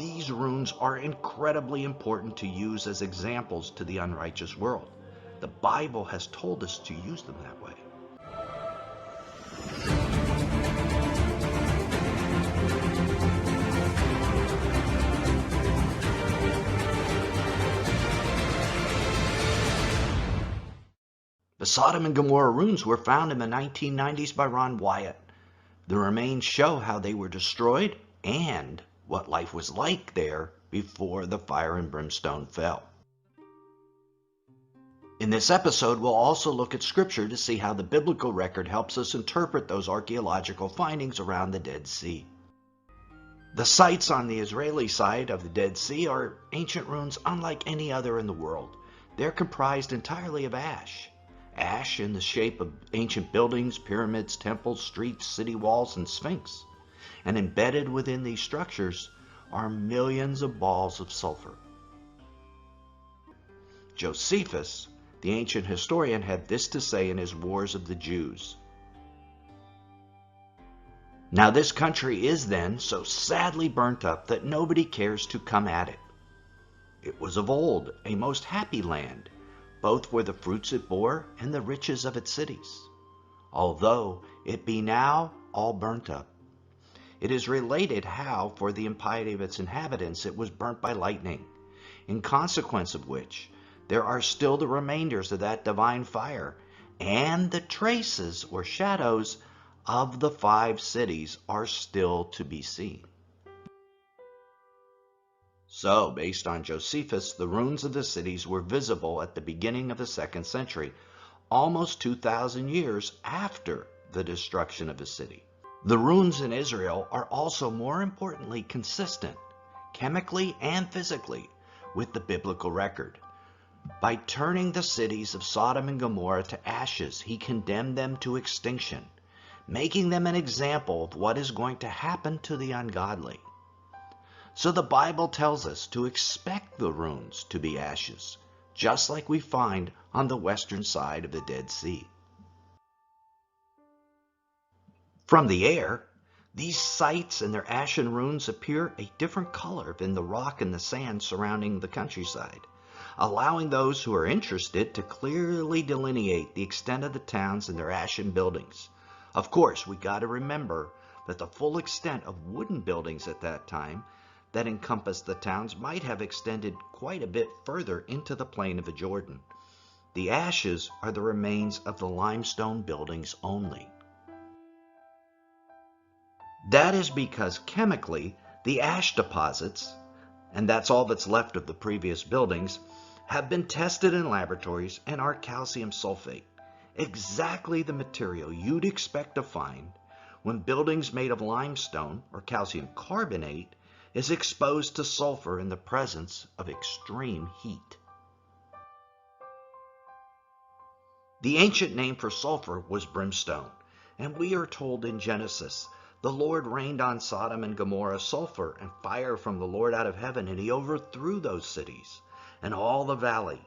these runes are incredibly important to use as examples to the unrighteous world. The Bible has told us to use them that way. The Sodom and Gomorrah runes were found in the 1990s by Ron Wyatt. The remains show how they were destroyed and what life was like there before the fire and brimstone fell. In this episode, we'll also look at Scripture to see how the biblical record helps us interpret those archaeological findings around the Dead Sea. The sites on the Israeli side of the Dead Sea are ancient ruins unlike any other in the world. They're comprised entirely of ash. Ash in the shape of ancient buildings, pyramids, temples, streets, city walls, and sphinx. And embedded within these structures are millions of balls of sulfur. Josephus, the ancient historian, had this to say in his Wars of the Jews. Now this country is then so sadly burnt up that nobody cares to come at it. It was of old a most happy land, both for the fruits it bore and the riches of its cities, although it be now all burnt up. It is related how, for the impiety of its inhabitants, it was burnt by lightning, in consequence of which there are still the remainders of that divine fire, and the traces or shadows of the 5 cities are still to be seen. So, based on Josephus, the ruins of the cities were visible at the beginning of the 2nd century, almost 2,000 years after the destruction of the city. The ruins in Israel are also more importantly consistent, chemically and physically, with the biblical record. By turning the cities of Sodom and Gomorrah to ashes, he condemned them to extinction, making them an example of what is going to happen to the ungodly. So the Bible tells us to expect the ruins to be ashes, just like we find on the western side of the Dead Sea. From the air, these sites and their ashen ruins appear a different color than the rock and the sand surrounding the countryside, allowing those who are interested to clearly delineate the extent of the towns and their ashen buildings. Of course, we got to remember that the full extent of wooden buildings at that time that encompassed the towns might have extended quite a bit further into the plain of the Jordan. The ashes are the remains of the limestone buildings only. That is because chemically, the ash deposits, and that's all that's left of the previous buildings, have been tested in laboratories and are calcium sulfate, exactly the material you'd expect to find when buildings made of limestone or calcium carbonate is exposed to sulfur in the presence of extreme heat. The ancient name for sulfur was brimstone, and we are told in Genesis, the Lord rained on Sodom and Gomorrah sulfur and fire from the Lord out of heaven, and he overthrew those cities, and all the valley,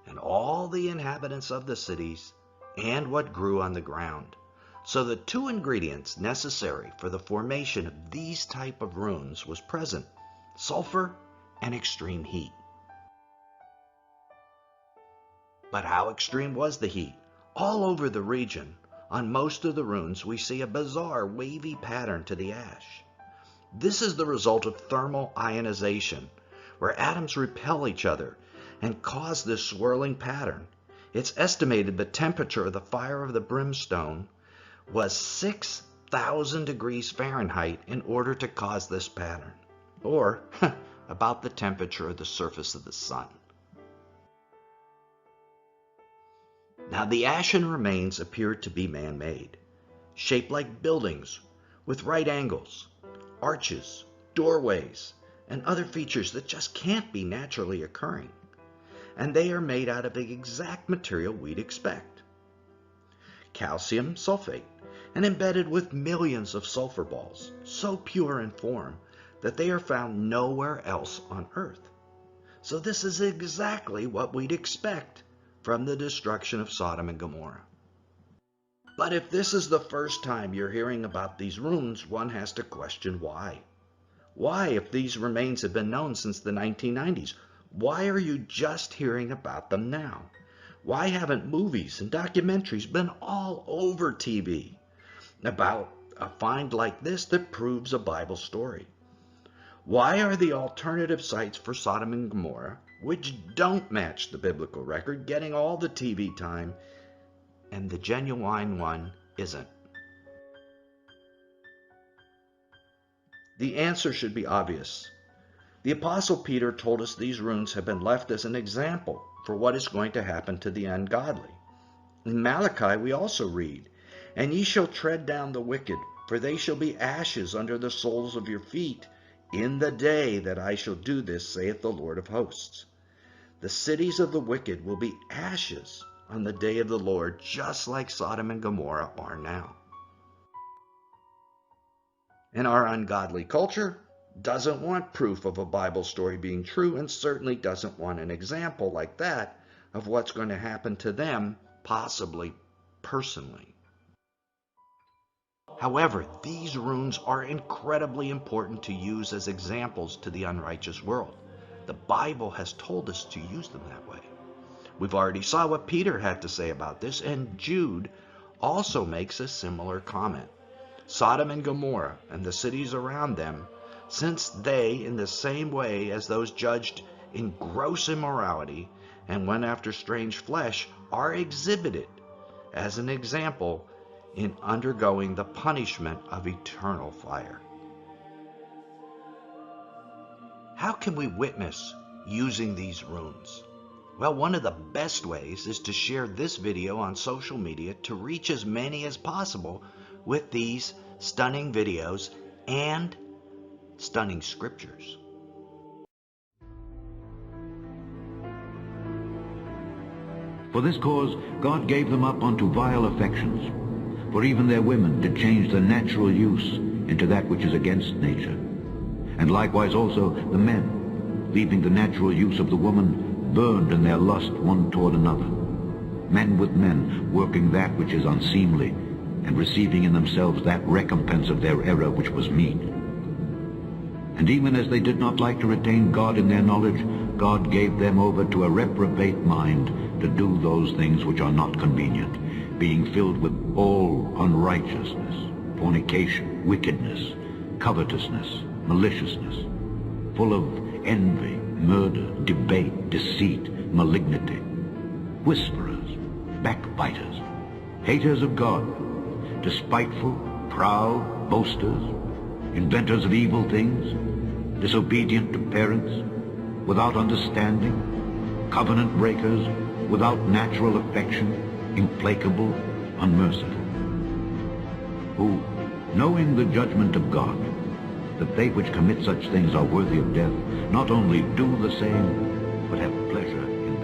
and all the inhabitants of the cities, and what grew on the ground. So the 2 ingredients necessary for the formation of these type of ruins was present: sulfur and extreme heat. But how extreme was the heat? All over the region, on most of the ruins, we see a bizarre wavy pattern to the ash. This is the result of thermal ionization, where atoms repel each other and cause this swirling pattern. It's estimated the temperature of the fire of the brimstone was 6,000 degrees Fahrenheit in order to cause this pattern, or about the temperature of the surface of the sun. Now the ashen remains appear to be man-made, shaped like buildings with right angles, arches, doorways, and other features that just can't be naturally occurring. And they are made out of the exact material we'd expect: calcium sulfate, and embedded with millions of sulfur balls, so pure in form that they are found nowhere else on Earth. So this is exactly what we'd expect from the destruction of Sodom and Gomorrah. But if this is the first time you're hearing about these ruins, one has to question why. Why, if these remains have been known since the 1990s, why are you just hearing about them now? Why haven't movies and documentaries been all over TV about a find like this that proves a Bible story? Why are the alternative sites for Sodom and Gomorrah, which don't match the biblical record, getting all the TV time, and the genuine one isn't? The answer should be obvious. The Apostle Peter told us these ruins have been left as an example for what is going to happen to the ungodly. In Malachi we also read, "And ye shall tread down the wicked, for they shall be ashes under the soles of your feet, in the day that I shall do this, saith the Lord of hosts." The cities of the wicked will be ashes on the day of the Lord, just like Sodom and Gomorrah are now. And our ungodly culture doesn't want proof of a Bible story being true, and certainly doesn't want an example like that of what's going to happen to them, possibly personally. However, these ruins are incredibly important to use as examples to the unrighteous world. The Bible has told us to use them that way. We've already saw what Peter had to say about this, and Jude also makes a similar comment. Sodom and Gomorrah and the cities around them, since they, in the same way as those judged in gross immorality and went after strange flesh, are exhibited as an example in undergoing the punishment of eternal fire. How can we witness using these ruins? Well, one of the best ways is to share this video on social media to reach as many as possible with these stunning videos and stunning scriptures. For this cause God gave them up unto vile affections, for even their women did change the natural use into that which is against nature. And likewise also the men, leaving the natural use of the woman, burned in their lust one toward another, men with men, working that which is unseemly, and receiving in themselves that recompense of their error which was meet. And even as they did not like to retain God in their knowledge, God gave them over to a reprobate mind to do those things which are not convenient, being filled with all unrighteousness, fornication, wickedness, covetousness, maliciousness, full of envy, murder, debate, deceit, malignity, whisperers, backbiters, haters of God, despiteful, proud, boasters, inventors of evil things, disobedient to parents, without understanding, covenant breakers, without natural affection, implacable, unmerciful, who, knowing the judgment of God, that they which commit such things are worthy of death, not only do the same, but have pleasure in